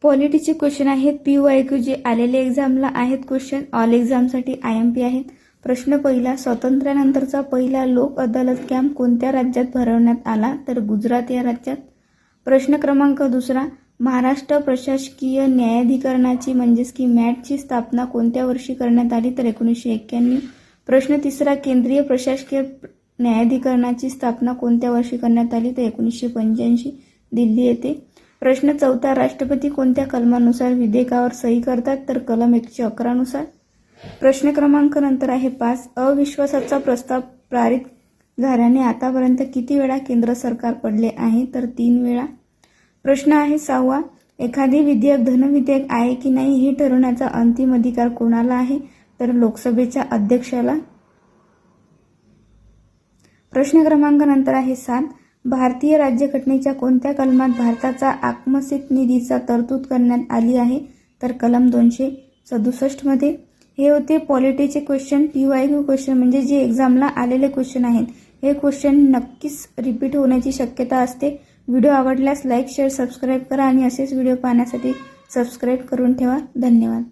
पॉलिटीचे question आहेत PYQ जे आलेले एक्झामला आहेत क्वेश्चन ऑल एक्झामसाठी IMP आहेत। प्रश्न पहिला, स्वातंत्र्यानंतरचा पहिला लोक अदालत कॅम्प कोणत्या राज्यात भरवण्यात आला? तर गुजरात या राज्यात। प्रश्न क्रमांक दुसरा, महाराष्ट्र प्रशासकीय न्यायाधिकरणाची म्हणजेच की मॅटची स्थापना कोणत्या वर्षी करण्यात आली? तर 1991। प्रश्न तिसरा, केंद्रीय प्रशासकीय न्यायाधिकरणाची स्थापना कोणत्या वर्षी करण्यात आली? तर 1985 दिल्ली येथे। प्रश्न चौथा, राष्ट्रपती कोणत्या कलमानुसार विधेयकावर सही करतात? तर कलम 111 नुसार। प्रश्न क्रमांक नंतर आहे 5, अविश्वासाचा प्रस्ताव पारित झाल्याने आतापर्यंत किती वेळा केंद्र सरकार पडले आहे? तर 3 वेळा। प्रश्न आहे 6वा, एखादे विधेयक धनविधेयक आहे की नाही हे ठरवण्याचा अंतिम अधिकार कोणाला आहे? तर लोकसभेच्या अध्यक्षाला। प्रश्न क्रमांक नंतर आहे 7, भारतीय राज्यघटनेच्या कोणत्या कलमात भारताचा आकस्मिक निधीचा तरतूद करण्यात आली आहे? तर कलम 267 मध्ये। हे होते पॉलिटीचे क्वेश्चन। PYQ क्वेश्चन म्हणजे जे एक्झामला आलेले क्वेश्चन आहेत हे क्वेश्चन नक्कीच रिपीट होण्याची शक्यता असते। व्हिडिओ आवडल्यास लाईक शेअर सबस्क्राईब करा आणि असेच व्हिडिओ पाहण्यासाठी सबस्क्राईब करून ठेवा। धन्यवाद।